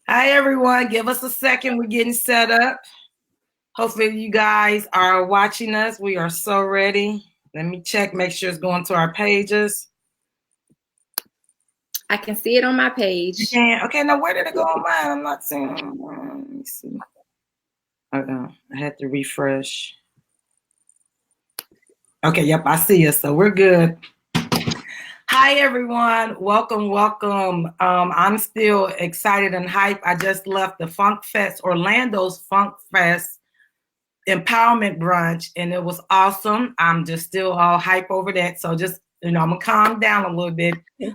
Hi, everyone. Give us a second. We're getting set up. Hopefully you guys are watching us. We are so ready. Let me check, make sure it's going to our pages. I can see it on my page. You can. Okay, now where did it go on mine? I'm not seeing it. Let me see. I had to refresh. Okay, yep, I see it. So we're good. Hi, everyone. Welcome. I'm still excited and hyped. I just left the Funk Fest, Orlando's Funk Fest empowerment brunch, and it was awesome. I'm just still all hype over that. So just, I'm going to calm down a little bit.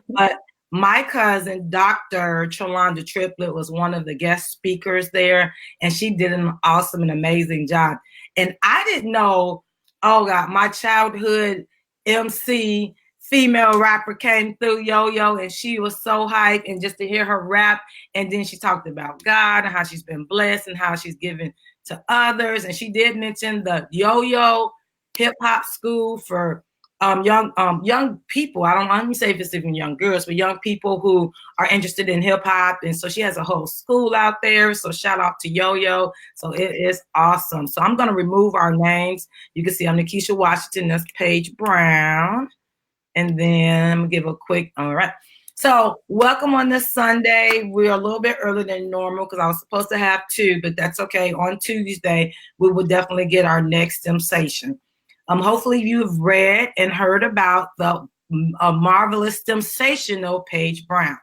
But my cousin, Dr. Cholanda Triplett, was one of the guest speakers there, and she did an awesome and amazing job. And I didn't know, oh God, my childhood MC female rapper came through, Yo-Yo, and she was so hyped. And just to hear her rap, and then she talked about God and how she's been blessed and how she's given to others. And she did mention the Yo-Yo hip hop school for young people. I don't want to say if it's even young girls, but young people who are interested in hip hop. And so she has a whole school out there. So shout out to Yo-Yo. So it is awesome. So I'm going to remove our names. You can see I'm Nikisha Washington. That's Paige Brown. And then I'm going to give a quick, all right. So welcome on this Sunday. We're a little bit earlier than normal because I was supposed to have two, but that's okay. On Tuesday, we will definitely get our next STEMsation. Hopefully you've read and heard about the marvelous STEMsational Paige Brown.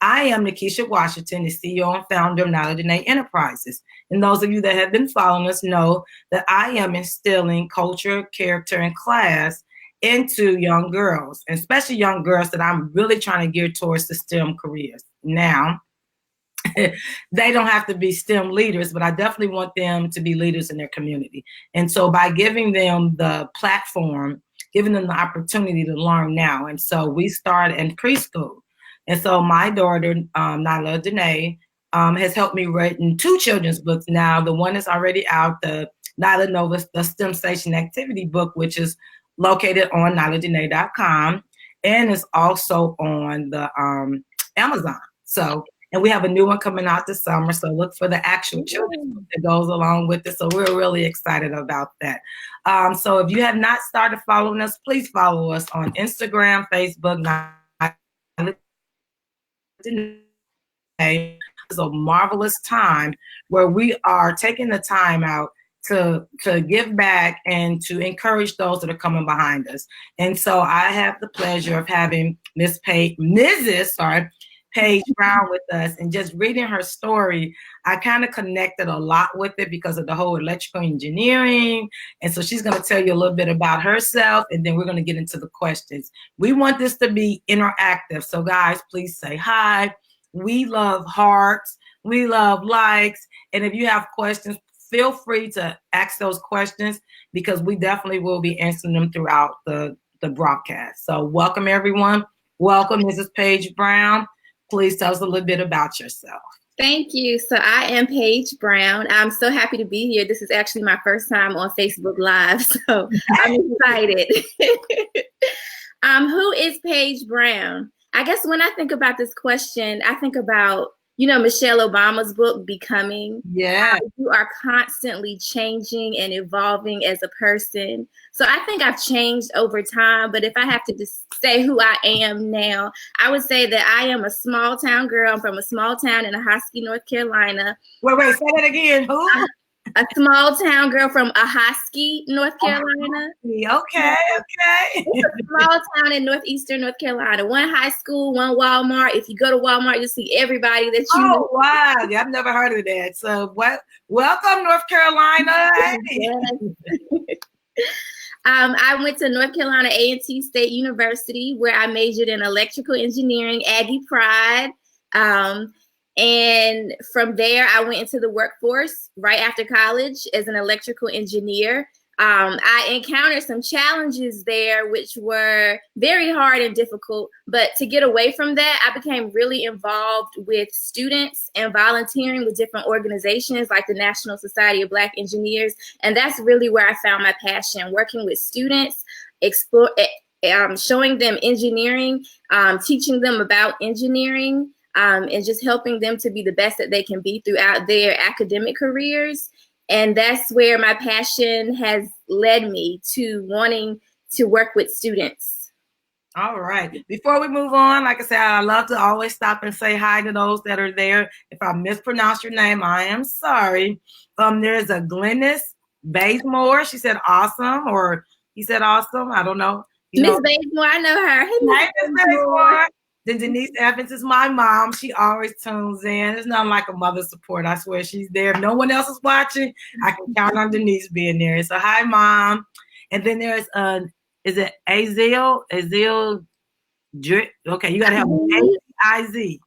I am Nikisha Washington, the CEO and founder of Nyla Enterprises. And those of you that have been following us know that I am instilling culture, character, and class into young girls, and especially young girls that I'm really trying to gear towards the STEM careers. Now, they don't have to be STEM leaders, but I definitely want them to be leaders in their community. And so by giving them the platform, giving them the opportunity to learn now. And so we start in preschool. And so my daughter, Nyla has helped me write 2 children's books now. The one is already out, the Nyla Nova, the STEMsation activity book, which is located on nyladene.com, and it's also on the Amazon. So, and we have a new one coming out this summer. So look for the actual children's book that goes along with it. So we're really excited about that. So if you have not started following us, please follow us on Instagram, Facebook. It's a marvelous time where we are taking the time out to give back and to encourage those that are coming behind us. And so I have the pleasure of having Mrs. Paige Brown with us, and just reading her story, I kind of connected a lot with it because of the whole electrical engineering. And so she's going to tell you a little bit about herself, and then we're going to get into the questions. We want this to be interactive. So guys, please say hi. We love hearts. We love likes. And if you have questions, feel free to ask those questions because we definitely will be answering them throughout the broadcast. So welcome, everyone. Welcome, Mrs. Paige Brown. Please tell us a little bit about yourself. Thank you. So I am Paige Brown. I'm so happy to be here. This is actually my first time on Facebook Live, so I'm excited. Who is Paige Brown? I guess when I think about this question, I think about, Michelle Obama's book, Becoming. Yeah. You are constantly changing and evolving as a person. So I think I've changed over time. But if I have to just say who I am now, I would say that I am a small town girl. I'm from a small town in Ahoskie, North Carolina. Wait, say that again. Who? A small town girl from Ahoskie, North Carolina. Okay. It's a small town in northeastern North Carolina. One high school, one Walmart. If you go to Walmart, you'll see everybody that you know. Oh, wow. I've never heard of that. So welcome, North Carolina. I went to North Carolina A&T State University, where I majored in electrical engineering, Aggie Pride. And from there, I went into the workforce right after college as an electrical engineer. I encountered some challenges there, which were very hard and difficult. But to get away from that, I became really involved with students and volunteering with different organizations like the National Society of Black Engineers. And that's really where I found my passion, working with students, showing them engineering, teaching them about engineering, and just helping them to be the best that they can be throughout their academic careers. And that's where my passion has led me to wanting to work with students. All right. Before we move on, like I said, I love to always stop and say hi to those that are there. If I mispronounce your name, I am sorry. There's a Glennis Bazemore. She said awesome, or he said awesome. I don't know. Miss Bazemore, I know her. Hey, Miss Bazemore. Then Denise Evans is my mom. She always tunes in. It's not like a mother support. I swear she's there. If no one else is watching, I can count on Denise being there. So hi, Mom. And then there's is it Azil? Okay, you gotta help me. A-I-Z.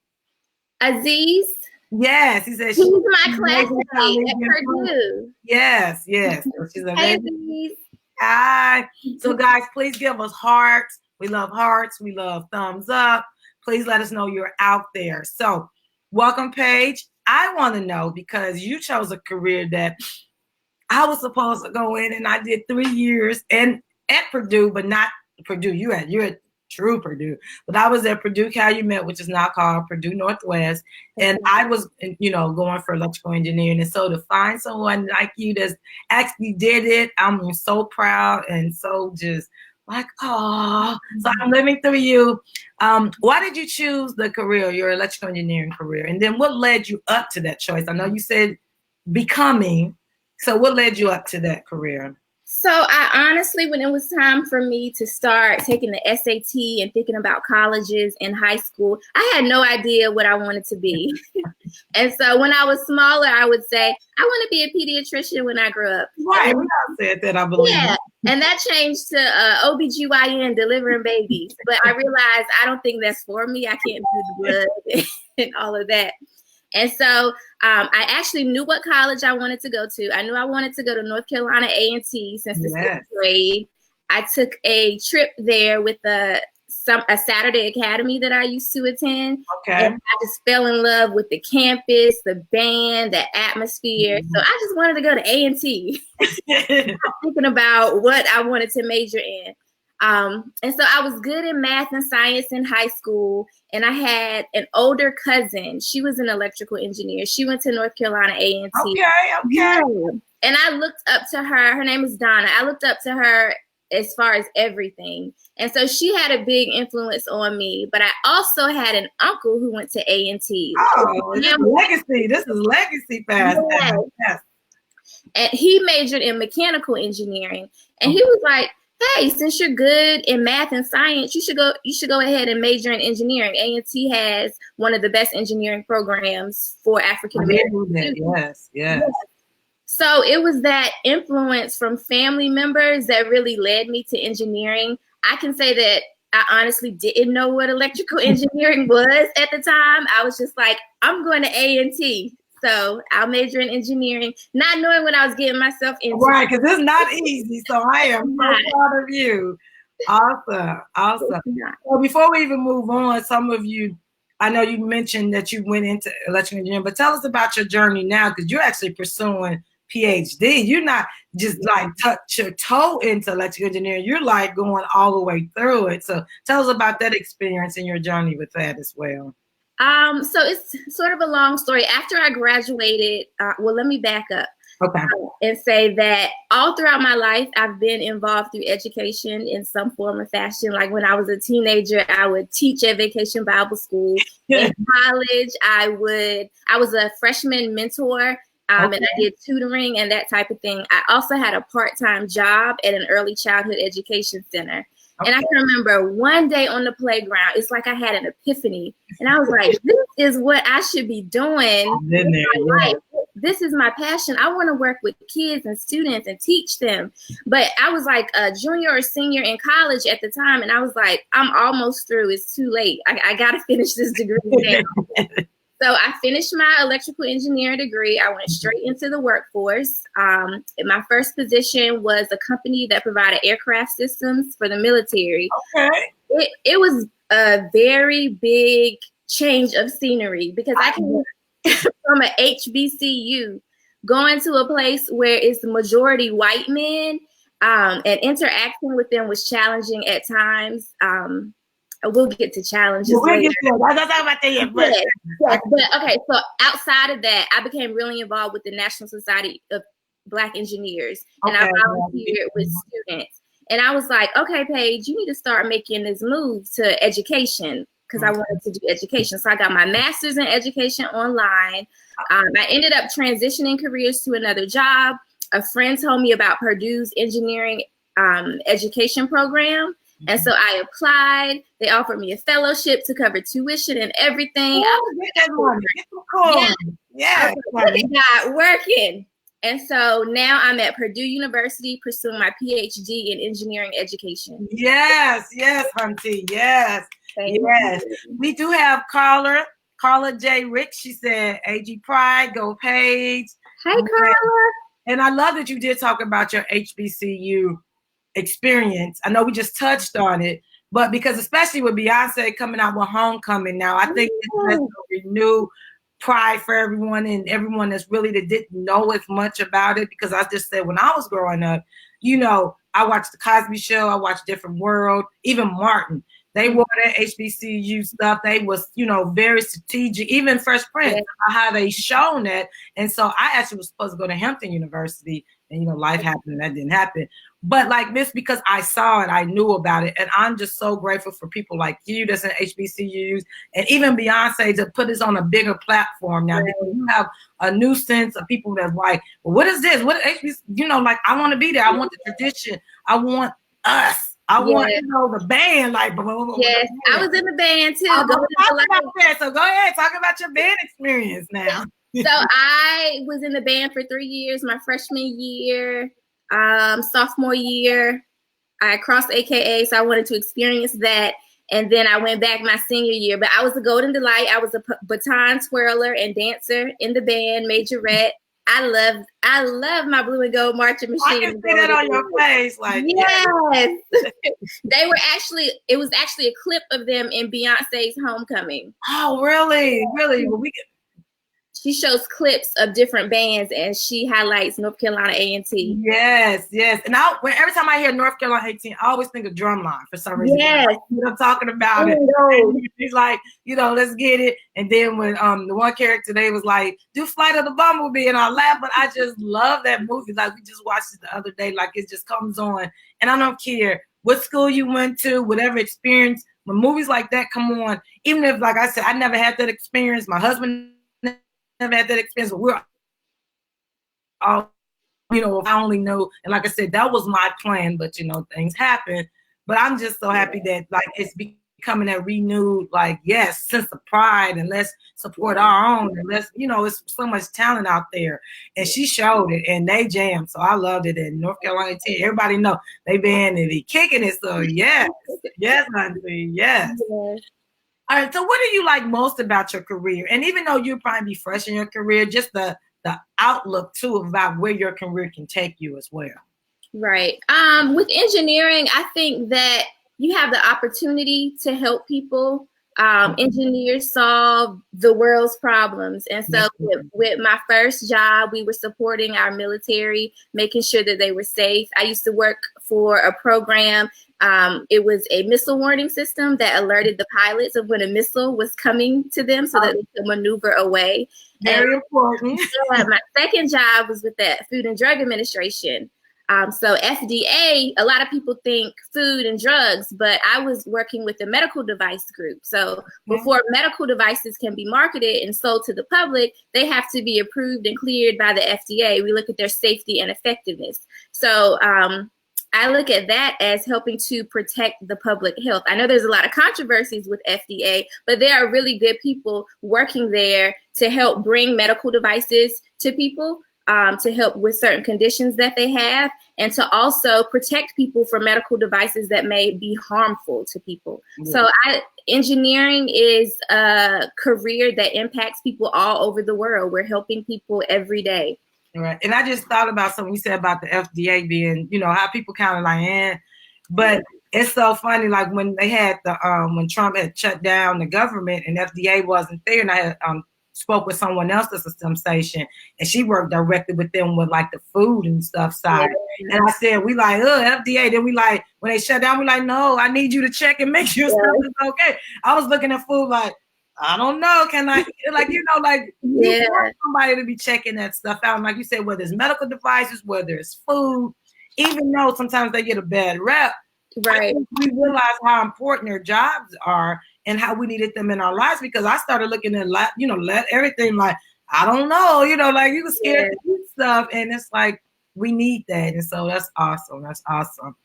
Aziz. Yes, he said she's my classmate at Purdue. Yes. So she's amazing. Hi. So guys, please give us hearts. We love hearts. We love thumbs up. Please let us know you're out there. So welcome, Paige. I want to know, because you chose a career that I was supposed to go in, and I did 3 years and at Purdue, but not Purdue. You're at true Purdue, but I was at Purdue Calumet, which is now called Purdue Northwest, and I was, going for electrical engineering. And so to find someone like you that's actually did it, I'm so proud and so just like, oh. So I'm living through you. Why did you choose the career, your electrical engineering career, and then what led you up to that choice? I know you said becoming. So what led you up to that career? So I honestly, when it was time for me to start taking the SAT and thinking about colleges in high school, I had no idea what I wanted to be. And so when I was smaller, I would say, I want to be a pediatrician when I grew up. Right, we all said that, I believe. Yeah, and that changed to OBGYN, delivering babies. But I realized I don't think that's for me. I can't do the blood and all of that. And so I actually knew what college I wanted to go to. I knew I wanted to go to North Carolina A&T since the 6th grade. I took a trip there with a Saturday academy that I used to attend. Okay. And I just fell in love with the campus, the band, the atmosphere. So I just wanted to go to A&T. Thinking about what I wanted to major in. And so I was good in math and science in high school, and I had an older cousin. She was an electrical engineer. She went to North Carolina A&T. Okay. Yeah. And I looked up to her. Her name is Donna. I looked up to her as far as everything. And so she had a big influence on me, but I also had an uncle who went to A&T. Oh, this is legacy. This is legacy fast. Yes. And he majored in mechanical engineering. And he was like, hey, since you're good in math and science, you should go ahead and major in engineering. A&T has one of the best engineering programs for African Americans. Yes. So it was that influence from family members that really led me to engineering. I can say that I honestly didn't know what electrical engineering was at the time. I was just like, I'm going to A&T. So I'll major in engineering, not knowing what I was getting myself into. Right, because it's not easy. So I am so proud of you. Awesome. Well, before we even move on, some of you, I know you mentioned that you went into electrical engineering, but tell us about your journey now, because you're actually pursuing PhD. You're not just like touch your toe into electrical engineering. You're like going all the way through it. So tell us about that experience and your journey with that as well. So it's sort of a long story. After I graduated, let me back up. Okay. And say that all throughout my life, I've been involved through education in some form or fashion. Like when I was a teenager, I would teach at Vacation Bible School. In college, I was a freshman mentor, and I did tutoring and that type of thing. I also had a part-time job at an early childhood education center. And I can remember one day on the playground, it's like I had an epiphany. And I was like, this is what I should be doing in my life. This is my passion. I want to work with kids and students and teach them. But I was like a junior or senior in college at the time. And I was like, I'm almost through. It's too late. I got to finish this degree now. So I finished my electrical engineering degree. I went straight into the workforce. My first position was a company that provided aircraft systems for the military. Okay. It was a very big change of scenery because I came from an HBCU going to a place where it's the majority white men. And interacting with them was challenging at times. We'll get to challenges later. We'll talk about that yet, but yes. But okay, so outside of that, I became really involved with the National Society of Black Engineers, and I volunteered with students. And I was like, okay, Paige, you need to start making this move to education, because I wanted to do education. So I got my master's in education online. I ended up transitioning careers to another job. A friend told me about Purdue's engineering education program. And so I applied. They offered me a fellowship to cover tuition and everything. Yeah. Got working. And so now I'm at Purdue University pursuing my PhD in engineering education. Yes, Hunty. Yes. We do have Carla J. Rick. She said, AG Pride, go Paige. Hi, Carla. And I love that you did talk about your HBCU experience. I know we just touched on it, but because especially with Beyonce coming out with Homecoming now, I think it's a renewed pride for everyone and everyone that's really that didn't know as much about it. Because I just said when I was growing up, I watched the Cosby Show, I watched Different World, even Martin. They wore their HBCU stuff. They was, very strategic. Even Fresh Prince, how they shown that. And so I actually was supposed to go to Hampton University, and life happened and that didn't happen. But like this, because I saw it, I knew about it, and I'm just so grateful for people like you that's in HBCUs, and even Beyonce to put us on a bigger platform now. Because you have a new sense of people that's like, well, what is this? What HBCU? Like I want to be there. I want the tradition. I want us. I want the band. Like, yes, I was in the band too. So go ahead, talk about your band experience now. So I was in the band for 3 years. My freshman year, sophomore year, I crossed AKA, so I wanted to experience that. And then I went back my senior year. But I was a Golden Delight. I was a baton twirler and dancer in the band, majorette. I love my blue and gold marching machine. I can see that on your face. Like, yes. It was actually a clip of them in Beyonce's Homecoming. Oh, really? Really? Well, she shows clips of different bands and she highlights North Carolina A&T. Yes. And every time I hear North Carolina A&T, I always think of Drumline for some reason. Yes. I'm talking about it. He's like, let's get it. And then when the one character, they was like, do Flight of the Bumblebee, and I laugh, but I just love that movie. Like we just watched it the other day, like it just comes on. And I don't care what school you went to, whatever experience, when movies like that come on, even if, like I said, I never had that experience, my husband never had that experience, but we're all, I only know, and like I said, that was my plan, but things happen. But I'm just so happy that like it's becoming that renewed, like, yes, sense of pride, and let's support our own, and let's, it's so much talent out there. And she showed it, and they jammed, so I loved it. And North Carolina, everybody know they been and they kicking it, so yes, Auntie, yes. All right, so what do you like most about your career? And even though you'll probably be fresh in your career, just the outlook too about where your career can take you as well. Right. With engineering, I think that you have the opportunity to help people. Engineers solve the world's problems. And so with my first job, we were supporting our military, making sure that they were safe. I used to work for a program. It was a missile warning system that alerted the pilots of when a missile was coming to them so that they could maneuver away. Very important. My second job was with the Food and Drug Administration. So FDA, a lot of people think food and drugs, but I was working with the medical device group. So before medical devices can be marketed and sold to the public, they have to be approved and cleared by the FDA. We look at their safety and effectiveness. So I look at that as helping to protect the public health. I know there's a lot of controversies with FDA, but there are really good people working there to help bring medical devices to people. To help with certain conditions that they have, and to also protect people from medical devices that may be harmful to people. So engineering is a career that impacts people all over the world. We're helping people every day. Right. And I just thought about something you said about the FDA being, how people kind of like, but it's so funny, like when they had when Trump had shut down the government and FDA wasn't there, and I had spoke with someone else that's a STEMsation, and she worked directly with them with like the food and stuff side. Yeah. And I said, we like, FDA. Then we like, when they shut down, we like, no, I need you to check and make sure stuff is okay. I was looking at food like, I don't know, can I, like, you know, like, you want somebody to be checking that stuff out. And like you said, whether it's medical devices, whether it's food, even though sometimes they get a bad rep, right? We realize how important their jobs are and how we needed them in our lives, because I started looking at, you know, everything like, I don't know, you know, like you were scared to eat stuff. And it's like, we need that. And so that's awesome. That's awesome.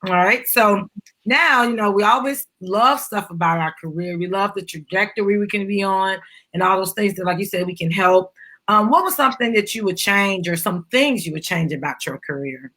All right. So now, you know, we always love stuff about our career. We love the trajectory we can be on and all those things that, like you said, we can help. What was something that you would change, or some things you would change about your career?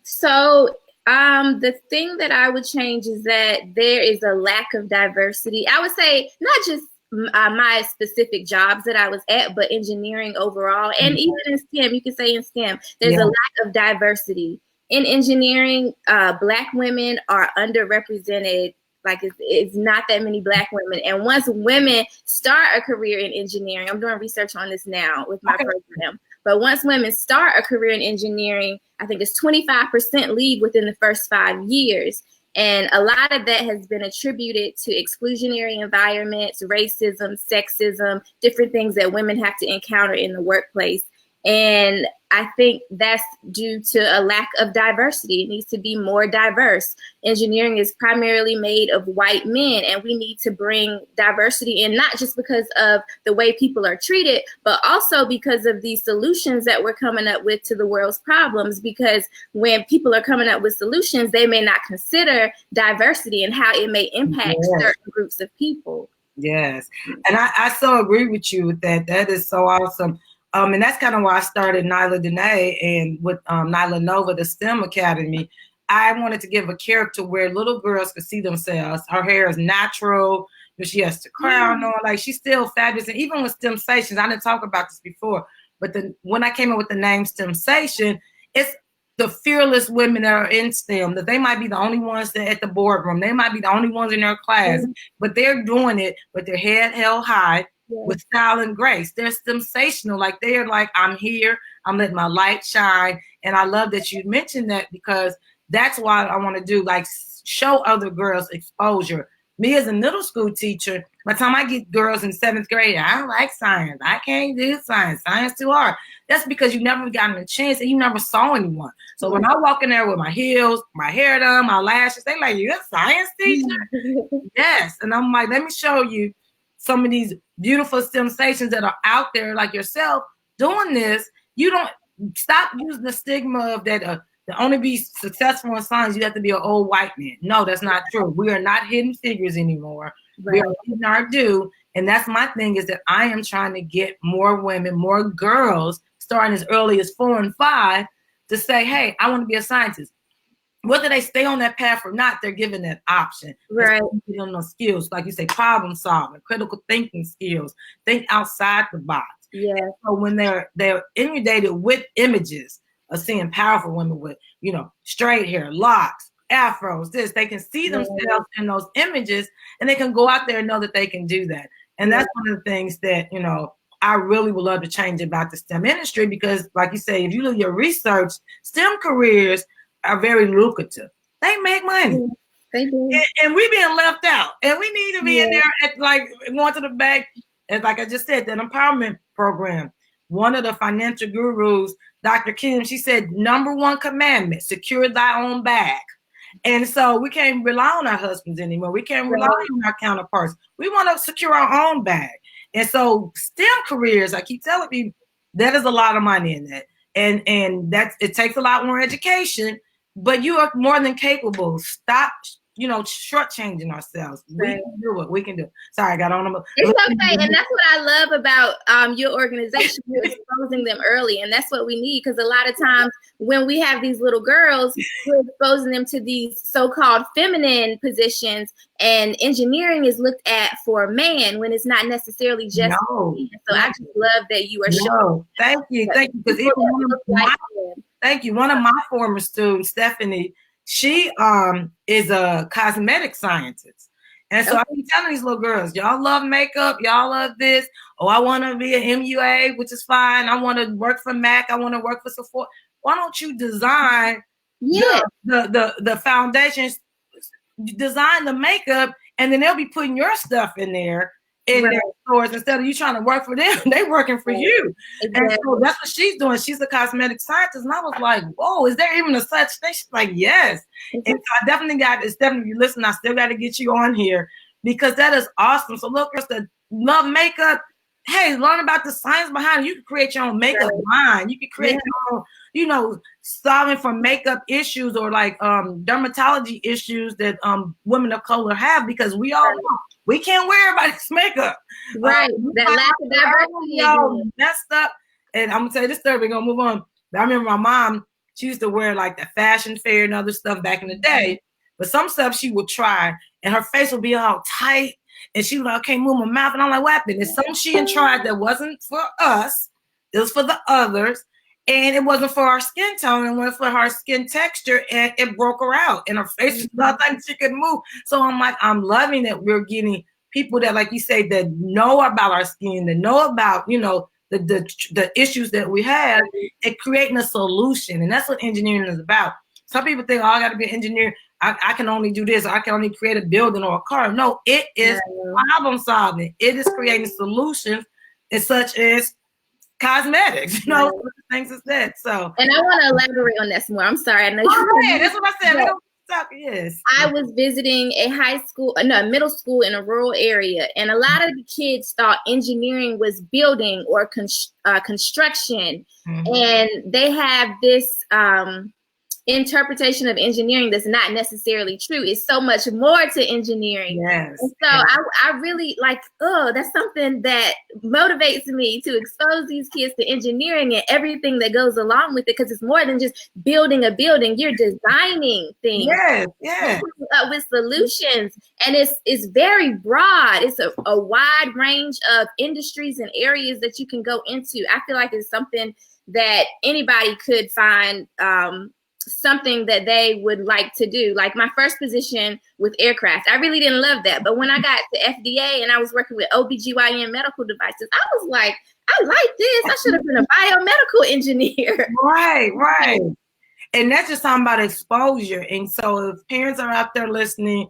So the thing that I would change is that there is a lack of diversity. I would say not just my specific jobs that I was at, but engineering overall. And even in STEM, you can say in STEM, there's a lack of diversity. In engineering, Black women are underrepresented. Like it's not that many Black women. And once women start a career in engineering, I'm doing research on this now with my program. But once women start a career in engineering, I think it's 25% leave within the first 5 years. And a lot of that has been attributed to exclusionary environments, racism, sexism, different things that women have to encounter in the workplace. And I think that's due to a lack of diversity. It needs to be more diverse. Engineering is primarily made of white men, and we need to bring diversity in, not just because of the way people are treated, but also because of the solutions that we're coming up with to the world's problems. Because when people are coming up with solutions, they may not consider diversity and how it may impact certain groups of people. Yes. And I so agree with you with that. That is so awesome. And that's kind of why I started Nyla Dene and with Nyla Nova, the STEM Academy. I wanted to give a character where little girls could see themselves. Her hair is natural. She has the crown on. Like, she's still fabulous. And even with STEMsations, I didn't talk about this before, but when I came up with the name STEMsation, it's the fearless women that are in STEM, that they might be the only ones that at the boardroom. They might be the only ones in their class, but they're doing it with their head held high, with style and grace. They're STEMsational. Like, they're like, I'm here, I'm letting my light shine. And I love that you mentioned that, because that's why I want to do, like, show other girls exposure. Me as a middle school teacher, by the time I get girls in 7th grade, I don't like science. I can't do science. Science too hard. That's because you never gotten a chance and you never saw anyone. So when I walk in there with my heels, my hair done, my lashes, they like, you're a science teacher? Yes. And I'm like, let me show you some of these beautiful STEMsations that are out there like yourself doing this. You don't stop using the stigma of that to only be successful in science, you have to be an old white man. No, that's not true. We are not hidden figures anymore. Right. We are getting our due. And that's my thing, is that I am trying to get more women, more girls, starting as early as 4 and 5, to say, hey, I want to be a scientist. Whether they stay on that path or not, they're given that option. Right. Give them those skills, like you say, problem solving, critical thinking skills, think outside the box. Yeah. And so when they're inundated with images of seeing powerful women with, you know, straight hair, locks, afros, they can see themselves in those images, and they can go out there and know that they can do that. And that's one of the things that, you know, I really would love to change about the STEM industry, because like you say, if you do your research, STEM careers are very lucrative. They make money. They do. And we being left out. And we need to be in there at, like, going to the back. And like I just said, that empowerment program. One of the financial gurus, Dr. Kim, she said, #1 commandment, secure thy own bag. And so we can't rely on our husbands anymore. We can't rely on our counterparts. We want to secure our own bag. And so STEM careers, I keep telling people, that is a lot of money in that. And that's, it takes a lot more education, but you are more than capable. Stop, you know, shortchanging ourselves. Right. We can do it. We can do it. Sorry, I got on them. It's okay. And that's what I love about your organization. You're exposing them early. And that's what we need. Because a lot of times when we have these little girls, we're exposing them to these so-called feminine positions. And engineering is looked at for a man when it's not necessarily just so I just love that you are showing. Thank you. Thank you. Because even one of my former students, Stephanie, she is a cosmetic scientist. And so I be telling these little girls, y'all love makeup, y'all love this. Oh, I want to be an MUA, which is fine. I want to work for MAC. I want to work for Sephora. Why don't you design the foundations, design the makeup, and then they'll be putting your stuff in there in their stores instead of you trying to work for them. They working for you. Exactly. And so that's what she's doing. She's a cosmetic scientist. And I was like, whoa, is there even a such thing? She's like, yes. And so I definitely if you listen, I still got to get you on here because that is awesome. So look, girls that love makeup, hey, learn about the science behind it. You can create your own makeup line. You can create your own, solving for makeup issues or like dermatology issues that women of color have because we all know we can't wear everybody's makeup. Right. That lack of diversity. Messed up. And I'm gonna tell you this story, we're gonna move on. But I remember my mom, she used to wear like the fashion fair and other stuff back in the day. But some stuff she would try and her face would be all tight. And she was like, I can't move my mouth. And I'm like, what happened? It's something she had tried that wasn't for us. It was for the others. And it wasn't for our skin tone. It wasn't for her skin texture. And it broke her out. And her face was nothing she could move. So I'm like, I'm loving that we're getting people that, like you say, that know about our skin, that know about, the issues that we have, and creating a solution. And that's what engineering is about. Some people think, oh, I got to be an engineer. I can only do this. I can only create a building or a car. No, it is problem solving. It is creating solutions, such as cosmetics, things like that. So, and I want to elaborate on that some more. I'm sorry. I know that's what I said. Yes. I was visiting a middle school in a rural area, and a lot of the kids thought engineering was building or construction, and they have this interpretation of engineering that's not necessarily true. It's so much more to engineering. Yes. And so I really that's something that motivates me to expose these kids to engineering and everything that goes along with it, because it's more than just building a building. You're designing things. Yes. Up with solutions. And it's very broad. It's a wide range of industries and areas that you can go into. I feel like it's something that anybody could find something that they would like to do. Like my first position with aircraft, I really didn't love that. But when I got to FDA and I was working with OBGYN medical devices, I was like, I like this. I should have been a biomedical engineer. Right. And that's just talking about exposure. And so if parents are out there listening,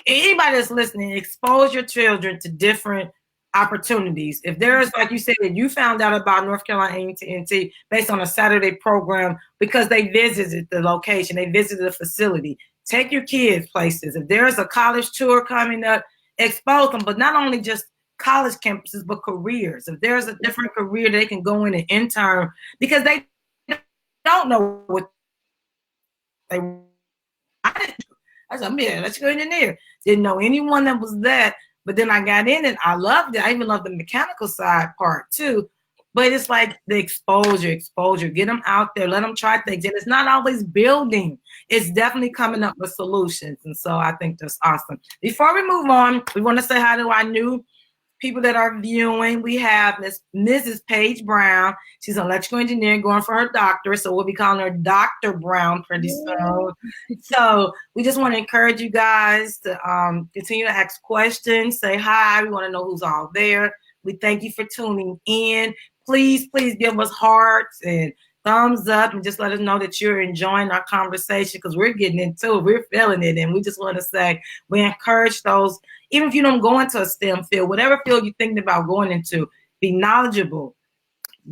anybody that's listening, expose your children to different opportunities. If there is, like you said, that you found out about North Carolina A&T based on a Saturday program because they visited the location, they visited the facility, take your kids places. If there is a college tour coming up, expose them, but not only just college campuses, but careers. If there's a different career, they can go in and intern because they don't know what they I said, man, let's go in there. Didn't know anyone that was that. But then I got in it. I loved it. I even love the mechanical side part too. But it's like the exposure. Get them out there. Let them try things. And it's not always building. It's definitely coming up with solutions. And so I think that's awesome. Before we move on, we want to say hi to our new people that are viewing. We have Mrs. Paige Brown. She's an electrical engineer going for her doctorate. So we'll be calling her Dr. Brown pretty soon. So we just want to encourage you guys to continue to ask questions, say hi. We want to know who's all there. We thank you for tuning in. Please give us hearts and thumbs up and just let us know that you're enjoying our conversation because we're getting into it. We're feeling it. And we just want to say we encourage those, even if you don't go into a STEM field, whatever field you're thinking about going into, be knowledgeable,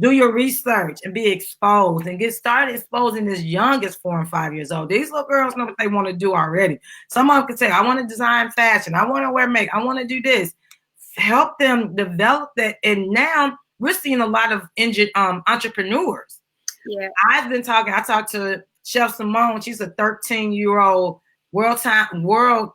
do your research and be exposed and get started exposing as young as 4 and 5 years old. These little girls know what they want to do already. Some of them can say, I want to design fashion. I want to wear makeup. I want to do this. Help them develop that. And now we're seeing a lot of entrepreneurs. Yeah, I talked to Chef Simone. She's a 13-year-old world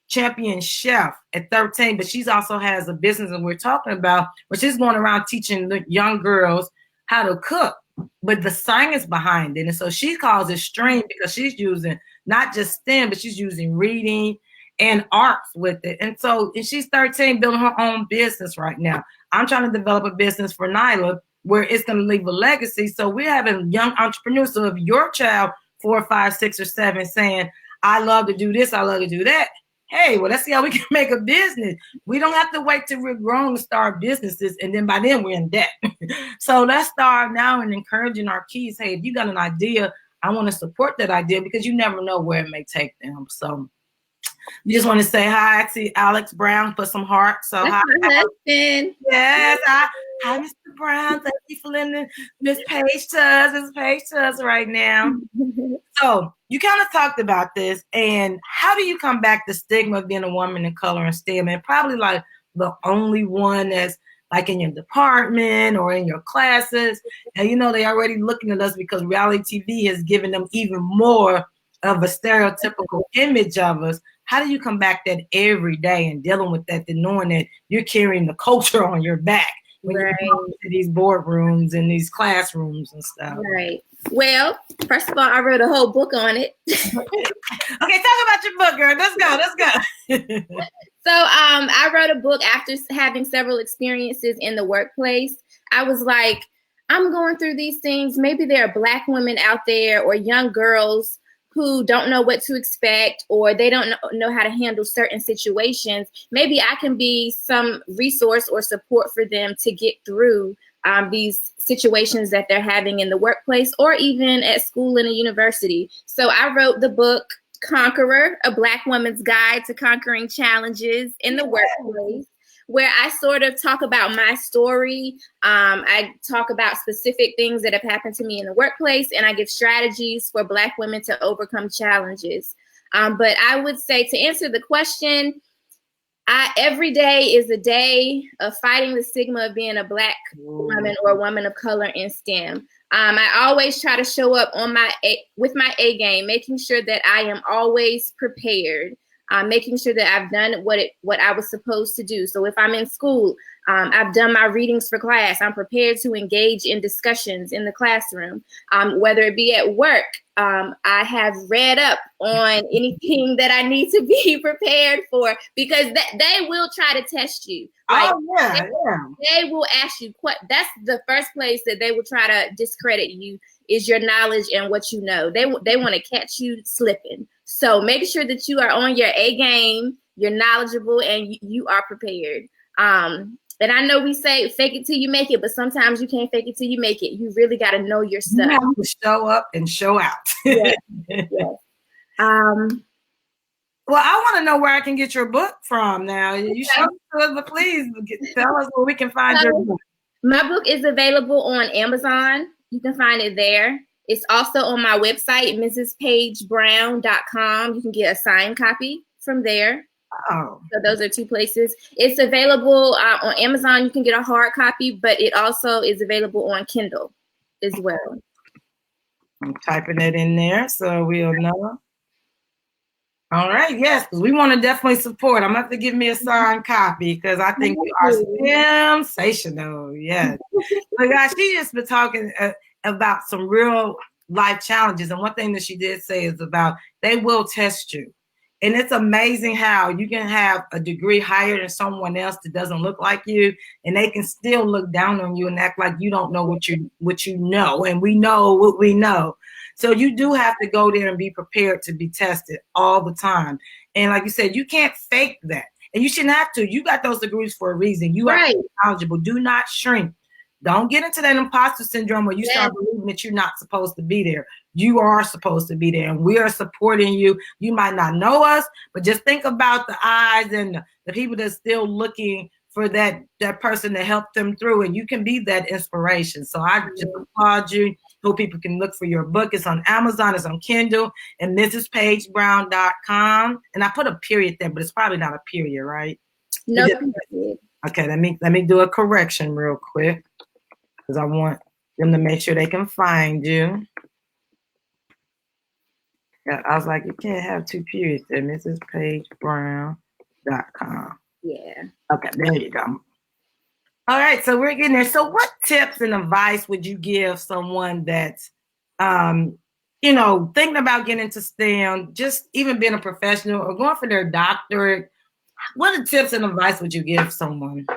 champion chef at 13, but she's also has a business that we're talking about, where she's going around teaching the young girls how to cook, but the science behind it. And so she calls it STEAM because she's using not just STEM, but she's using reading and arts with it. And she's 13, building her own business right now. I'm trying to develop a business for Nyla where it's going to leave a legacy. So we're having young entrepreneurs. So if your child, 4, 5, 6, or 7, saying, I love to do this, I love to do that, hey, well, let's see how we can make a business. We don't have to wait till we're grown to start businesses, and then by then we're in debt. So let's start now and encouraging our kids. Hey, if you got an idea, I want to support that idea because you never know where it may take them. So we just want to say hi. I see Alex Brown put some hearts. So That's hi, my husband. yes, hi, Mr. Brown. Thank you for letting Miss Paige to us right now. So you kind of talked about this, and how do you come back the stigma of being a woman of color in STEM? And probably like the only one that's like in your department or in your classes. And you know, they already looking at us because reality TV has given them even more of a stereotypical image of us. How do you come back that every day and dealing with that, and knowing that you're carrying the culture on your back when you go to these boardrooms and these classrooms and stuff? Right. Well, first of all, I wrote a whole book on it. Okay, talk about your book, girl. Let's go. So I wrote a book after having several experiences in the workplace. I was like, I'm going through these things. Maybe there are Black women out there or young girls who don't know what to expect, or they don't know how to handle certain situations. Maybe I can be some resource or support for them to get through these situations that they're having in the workplace or even at school and a university. So I wrote the book, Conqueror, A Black Woman's Guide to Conquering Challenges in the Workplace, where I sort of talk about my story. I talk about specific things that have happened to me in the workplace, and I give strategies for Black women to overcome challenges. But I would say, to answer the question, every day is a day of fighting the stigma of being a Black woman or a woman of color in STEM. I always try to show up with my A game, making sure that I am always prepared. Making sure that I've done what I was supposed to do. So if I'm in school, I've done my readings for class. I'm prepared to engage in discussions in the classroom. Whether it be at work, I have read up on anything that I need to be prepared for, because they will try to test you. Like, they will ask you. That's the first place that they will try to discredit you, is your knowledge and what you know. They want to catch you slipping. So make sure that you are on your A game, you're knowledgeable, and you are prepared. And I know we say fake it till you make it, but sometimes you can't fake it till you make it. You really got to know your stuff. You have to show up and show out. Yes. Well, I want to know where I can get your book from now. You show us, but please tell us where we can find your book. My book is available on Amazon. You can find it there. It's also on my website, mrspagebrown.com. You can get a signed copy from there. Oh. So those are two places. It's available on Amazon. You can get a hard copy, but it also is available on Kindle as well. I'm typing it in there so we'll know. All right, yes, because we want to definitely support. I'm going to have to give me a signed copy because I think you are STEMsational. Yes. But guys, she just been talking about some real life challenges. And one thing that she did say is about they will test you. And it's amazing how you can have a degree higher than someone else that doesn't look like you, and they can still look down on you and act like you don't know what you know, and we know what we know. So you do have to go there and be prepared to be tested all the time. And like you said, you can't fake that. And you shouldn't have to. You got those degrees for a reason. You are knowledgeable. Do not shrink. Don't get into that imposter syndrome where you start believing that you're not supposed to be there. You are supposed to be there, and we are supporting you. You might not know us, but just think about the eyes and the people that's still looking for that person to help them through, and you can be that inspiration. So I just applaud you. Hope people can look for your book. It's on Amazon, it's on Kindle, and mrspagebrown.com. And I put a period there, but it's probably not a period, right? No. Okay, let me do a correction real quick, because I want them to make sure they can find you. Yeah, I was like, you can't have two periods there. mrspagebrown.com. Yeah. Okay, there you go. All right, so we're getting there. So what tips and advice would you give someone that's, thinking about getting into STEM, just even being a professional or going for their doctorate? What tips and advice would you give someone?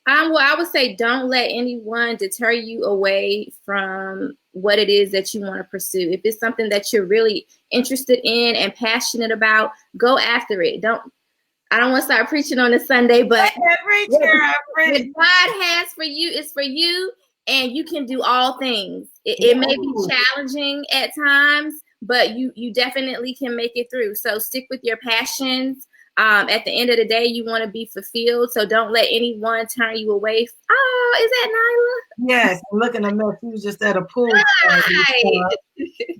Well, I would say don't let anyone deter you away from what it is that you want to pursue. If it's something that you're really interested in and passionate about, go after it. I don't want to start preaching on a Sunday, but what God has for you is for you, and you can do all things. It may be challenging at times, but you definitely can make it through. So stick with your passions. At the end of the day, you want to be fulfilled. So don't let anyone turn you away. Oh, is that Nyla? Yes, I'm looking at her. She was just at a pool. Hi.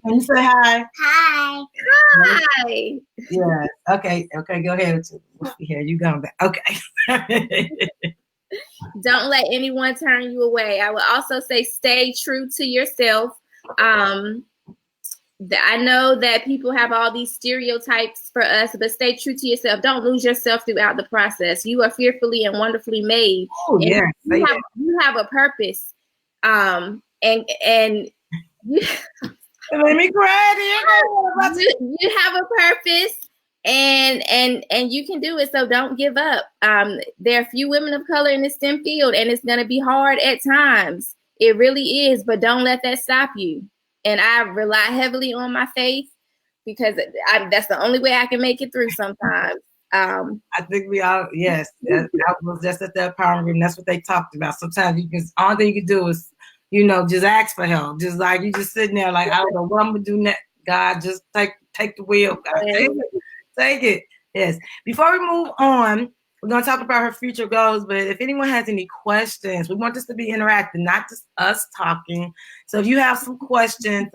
Can you say hi? Hi. Hi. Yes. Okay. Okay. Go ahead. Here you go. Okay. Don't let anyone turn you away. I would also say stay true to yourself. I know that people have all these stereotypes for us, but stay true to yourself. Don't lose yourself throughout the process. You are fearfully and wonderfully made. Oh, yeah. You have a purpose. And you, let me cry. You have a purpose, and you can do it. So don't give up. There are few women of color in the STEM field, and it's going to be hard at times. It really is, but don't let that stop you. And I rely heavily on my faith because that's the only way I can make it through sometimes. I think we all, yes, that was just at that power room. That's what they talked about. Sometimes all thing you can do is, just ask for help. Just like you just sitting there like, I don't know what I'm going to do next. God, just take the wheel. God, take it. Yes. Before we move on, we're going to talk about her future goals, but if anyone has any questions, we want this to be interactive, not just us talking. So if you have some questions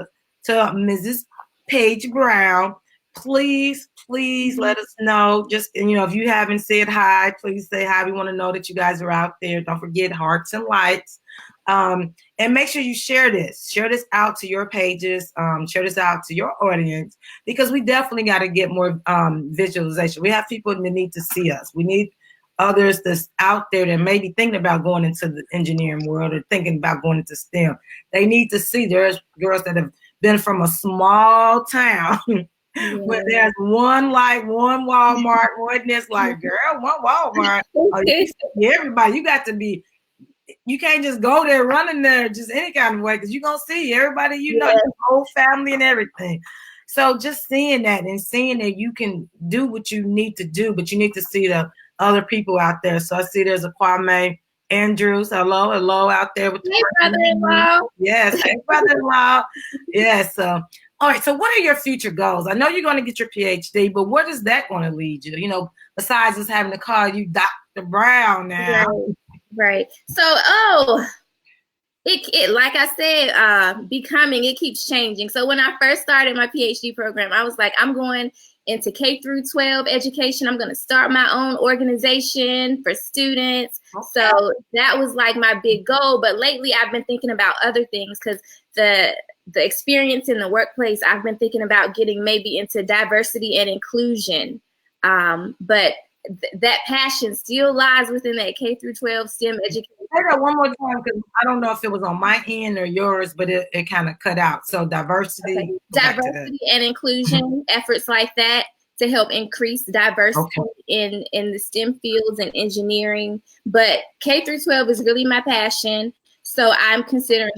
to Mrs. Paige Brown, please let us know. Just, if you haven't said hi, please say hi. We want to know that you guys are out there. Don't forget hearts and lights. And make sure you share this out to your pages, share this out to your audience, because we definitely got to get more visualization. We have people that need to see us. We need others that's out there that may be thinking about going into the engineering world or thinking about going into STEM. They need to see there's girls that have been from a small town where there's one Walmart, one this, like, girl, one Walmart. Everybody, you got to be. You can't just go there running there just any kind of way, because you're going to see everybody, your whole family and everything. So just seeing that and seeing that you can do what you need to do, but you need to see the other people out there. So I see there's a Kwame Andrews. Hello out there. With hey, brother-in-law. Yes, hey, brother-in-law. Yes. All right. So what are your future goals? I know you're going to get your PhD, but where is that going to lead you? Besides just having to call you Dr. Brown now. Right. So, it like I said, becoming, it keeps changing. So when I first started my PhD program, I was like, I'm going into K through 12 education. I'm going to start my own organization for students. Okay. So that was like my big goal. But lately I've been thinking about other things, because the experience in the workplace, I've been thinking about getting maybe into diversity and inclusion. But that passion still lies within that K through 12 STEM education. Say that one more time, because I don't know if it was on my end or yours, but it kind of cut out. So diversity and inclusion efforts like that to help increase diversity in the STEM fields and engineering. But K through 12 is really my passion. So I'm considering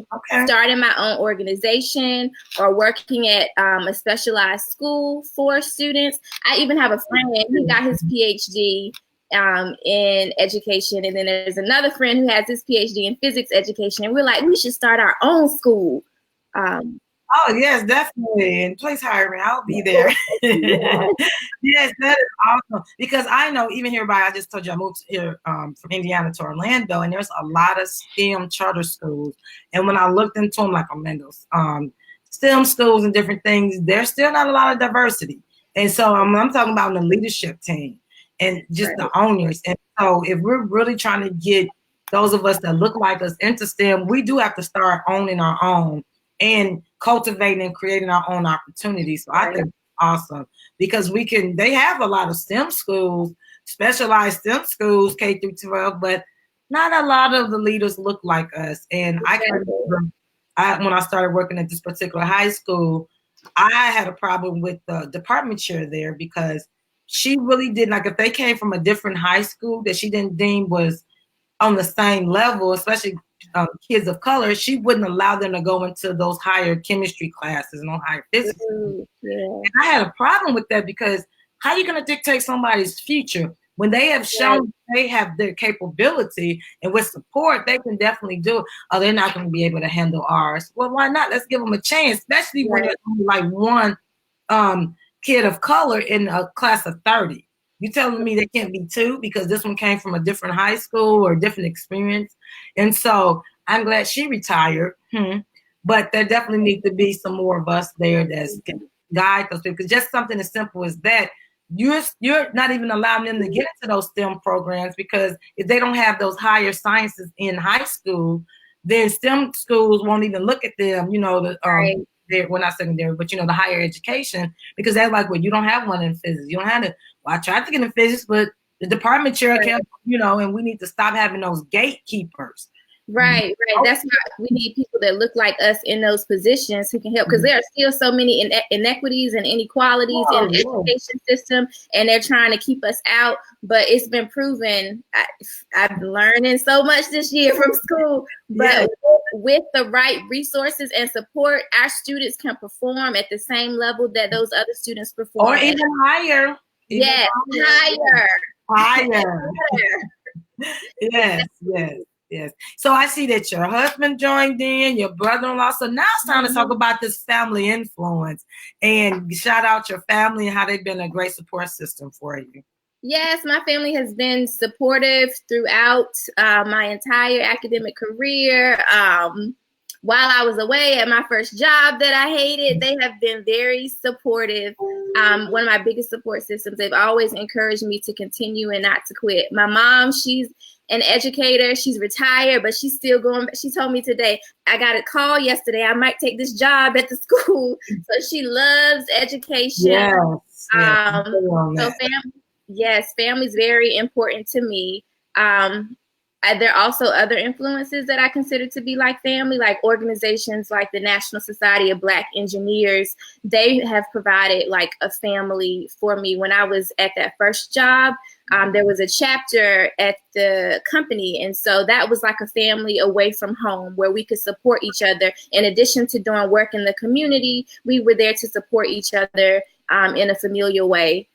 starting my own organization or working at a specialized school for students. I even have a friend who got his PhD in education. And then there's another friend who has his PhD in physics education. And we're like, we should start our own school. Oh, yes, definitely. And please hire me. I'll be there. Yes, that is awesome. Because I know, even here I just told you I moved here from Indiana to Orlando, and there's a lot of STEM charter schools. And when I looked into them, like Orlando's STEM schools and different things, there's still not a lot of diversity. And so I'm talking about the leadership team and just the owners. And so if we're really trying to get those of us that look like us into STEM, we do have to start owning our own and cultivating and creating our own opportunities. So I think it's awesome, because they have a lot of STEM schools, specialized STEM schools, K through 12, but not a lot of the leaders look like us. And I can remember when I started working at this particular high school, I had a problem with the department chair there, because she really didn't, like, if they came from a different high school that she didn't deem was on the same level, especially kids of color, she wouldn't allow them to go into those higher chemistry classes and higher physics. Yeah. And I had a problem with that because how are you going to dictate somebody's future when they have shown they have their capability, and with support, they can definitely do it. Oh, they're not going to be able to handle ours. Well, why not? Let's give them a chance, especially when there's only like one kid of color in a class of 30. You telling me there can't be two because this one came from a different high school or a different experience? And so I'm glad she retired. But there definitely needs to be some more of us there that can guide those people. Because just something as simple as that, you're not even allowing them to get into those STEM programs, because if they don't have those higher sciences in high school, then STEM schools won't even look at them, well, not secondary, but the higher education, because they're like, well, you don't have one in physics. You don't have it. Well, I tried to get in physics, but the department chair can't, and we need to stop having those gatekeepers. Right. That's why we need people that look like us in those positions who can help, because there are still so many inequities and inequalities in the education system, and they're trying to keep us out. But it's been proven. I've learning so much this year from school, but with the right resources and support, our students can perform at the same level that those other students perform, or even higher. Yes, higher. Yes. So I see that your husband joined in, your brother-in-law. So now it's time to talk about this family influence, and shout out your family and how they've been a great support system for you. Yes, my family has been supportive throughout my entire academic career. While I was away at my first job that I hated, they have been very supportive. One of my biggest support systems. They've always encouraged me to continue and not to quit. My mom, she's an educator. She's retired, but she's still going. She told me today, I got a call yesterday, I might take this job at the school. So she loves education. Family's very important to me. There are also other influences that I consider to be like family, like organizations like the National Society of Black Engineers. They have provided like a family for me. When I was at that first job, there was a chapter at the company. And so that was like a family away from home where we could support each other. In addition to doing work in the community, we were there to support each other in a familial way.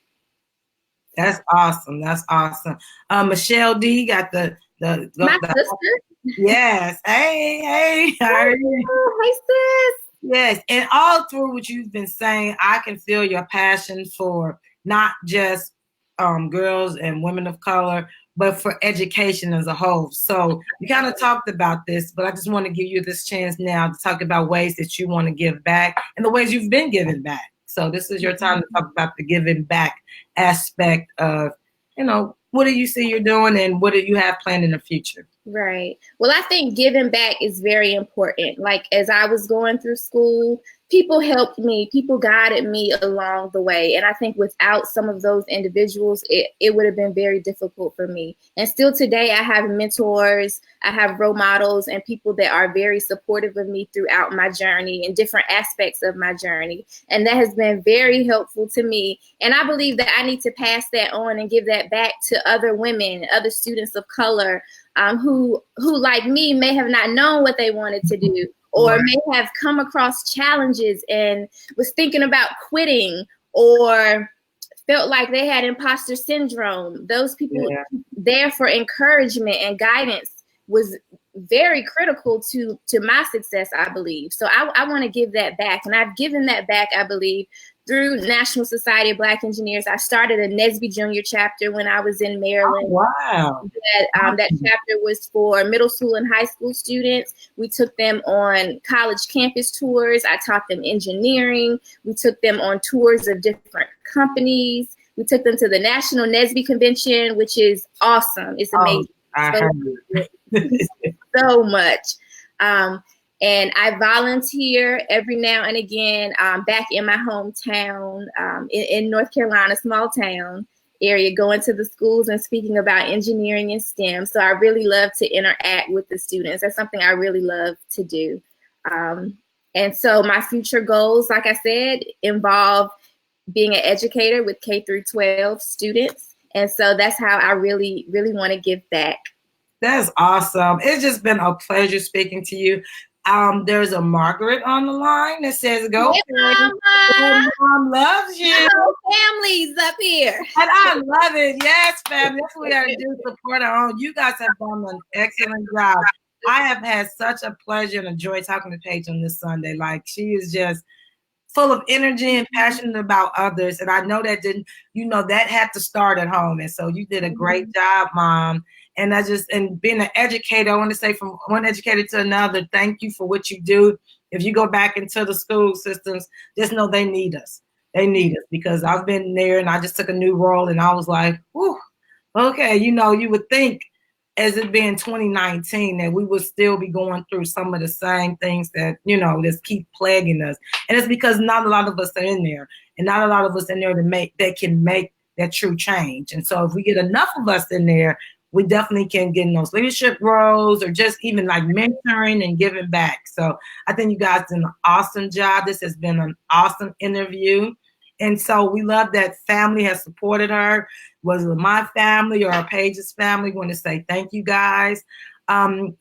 That's awesome. Michelle D got my sister. Yes. Hey. Hey, sis. Yes. And all through what you've been saying, I can feel your passion for not just girls and women of color, but for education as a whole. So you kind of talked about this, but I just want to give you this chance now to talk about ways that you want to give back and the ways you've been giving back. So this is your time to talk about the giving back aspect of, what do you see you're doing and what do you have planned in the future? Right. Well, I think giving back is very important. Like, as I was going through school, people helped me, people guided me along the way. And I think without some of those individuals, it would have been very difficult for me. And still today, I have mentors, I have role models, and people that are very supportive of me throughout my journey and different aspects of my journey. And that has been very helpful to me. And I believe that I need to pass that on and give that back to other women, other students of color, who like me may have not known what they wanted to do, or may have come across challenges and was thinking about quitting, or felt like they had imposter syndrome. Those people there for encouragement and guidance was very critical to my success, I believe. So I want to give that back. And I've given that back, I believe, through National Society of Black Engineers. I started a NSBE Junior chapter when I was in Maryland. Oh, wow. That chapter was for middle school and high school students. We took them on college campus tours. I taught them engineering. We took them on tours of different companies. We took them to the National NSBE Convention, which is awesome. It's amazing. So much. And I volunteer every now and again back in my hometown in North Carolina, small town area, going to the schools and speaking about engineering and STEM. So I really love to interact with the students. That's something I really love to do. And so my future goals, like I said, involve being an educator with K through 12 students. And so that's how I really, really want to give back. That's awesome. It's just been a pleasure speaking to you. There's a Margaret on the line that says, "Go, Hey, Paige. Mama. Mom loves you." The whole family's up here. And I love it. Yes, family. That's what we got to do. Support our own. You guys have done an excellent job. I have had such a pleasure and a joy talking to Paige on this Sunday. Like, she is just full of energy and passionate about others. And I know that that had to start at home. And so you did a great job, Mom. And and being an educator, I want to say from one educator to another, thank you for what you do. If you go back into the school systems, just know they need us. They need us, because I've been there and I just took a new role and I was like, whew, okay, you would think as it being 2019 that we would still be going through some of the same things that, just keep plaguing us. And it's because not a lot of us are in there, and not a lot of us in there that can make that true change. And so if we get enough of us in there, we definitely can get in those leadership roles, or just even like mentoring and giving back. So I think you guys did an awesome job. This has been an awesome interview. And so we love that family has supported her. Whether my family or Paige's family, we want to say thank you guys.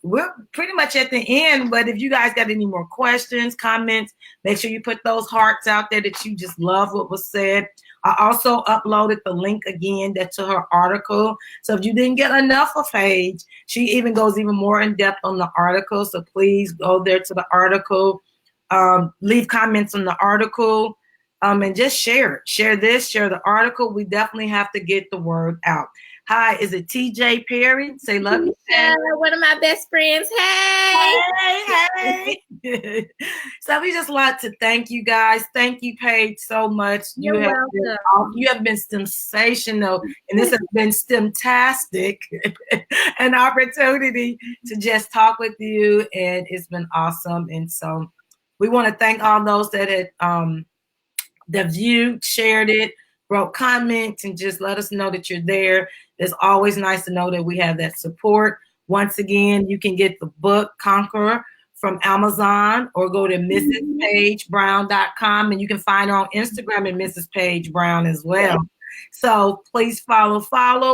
We're pretty much at the end, but if you guys got any more questions, comments, make sure you put those hearts out there that you just love what was said. I also uploaded the link again to her article. So if you didn't get enough of Paige, she even goes even more in depth on the article. So please go there to the article, leave comments on the article, and just share it. Share the article. We definitely have to get the word out. Hi, is it TJ Perry? Say love you. One of my best friends. Hey. So we just like to thank you guys. Thank you, Paige, so much. You're welcome. You have been sensational, and this has been STEMtastic, an opportunity to just talk with you, and it's been awesome. And so we want to thank all those that had that viewed, shared it, wrote comments, and just let us know that you're there. It's always nice to know that we have that support. Once again, you can get the book Conqueror from Amazon, or go to mrspagebrown.com, and you can find her on Instagram at Mrs. Paige Brown as well. So please follow.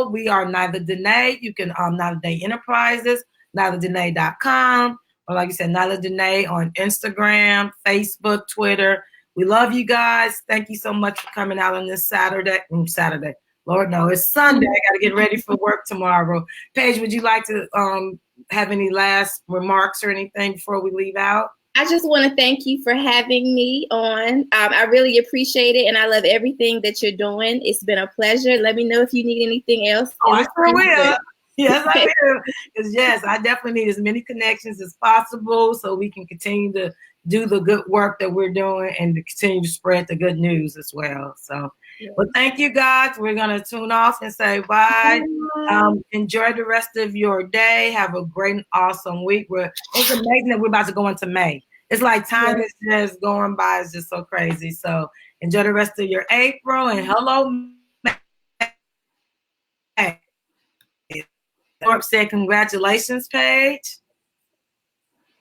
We are Nyla Dene. You can Nyla Dene Enterprises, NylaDene.com, or like you said, Nyla Dene on Instagram, Facebook, Twitter. We love you guys. Thank you so much for coming out on this Saturday. Lord, no, it's Sunday. I got to get ready for work tomorrow. Paige, would you like to have any last remarks or anything before we leave out? I just want to thank you for having me on. I really appreciate it, and I love everything that you're doing. It's been a pleasure. Let me know if you need anything else. Oh, I sure will. Yes, I do. Because yes, I definitely need as many connections as possible so we can continue to do the good work that we're doing and to continue to spread the good news as well. So, well, thank you, guys. We're going to tune off and say bye. Enjoy the rest of your day. Have a great and awesome week. It's amazing that we're about to go into May. It's like time is just going by. It's just so crazy. So enjoy the rest of your April, and hello, May. Thorpe said, congratulations, Paige.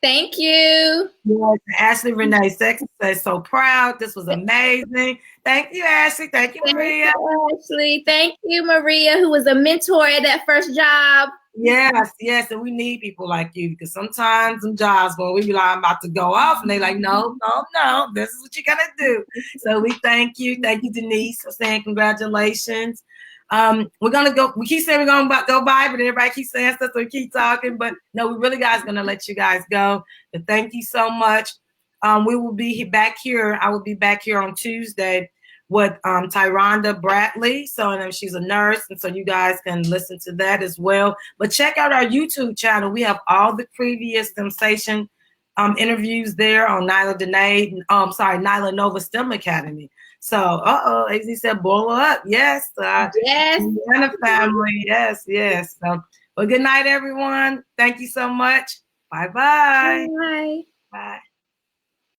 Thank you. Yes, Ashley Renee Sexton says, so proud. This was amazing. Thank you, Ashley. Thank you, Maria. Ashley. Thank you, Maria, who was a mentor at that first job. Yes. And we need people like you, because sometimes some jobs when we be like, I'm about to go off, and they like, no, this is what you gotta do. So we thank you. Thank you, Denise, for saying congratulations. We're gonna go. We keep saying we're gonna go by, but everybody keeps saying stuff, so we keep talking. But no, we really guys gonna let you guys go. But thank you so much. We will be back here. I will be back here on Tuesday with Tyronda Bradley. So she's a nurse, and so you guys can listen to that as well. But check out our YouTube channel. We have all the previous STEMsation interviews there on Nyla Nova STEM Academy. So, AZ said, boil up. Yes. Yes. And a family. Yes. So, well, good night, everyone. Thank you so much. Bye-bye. Bye.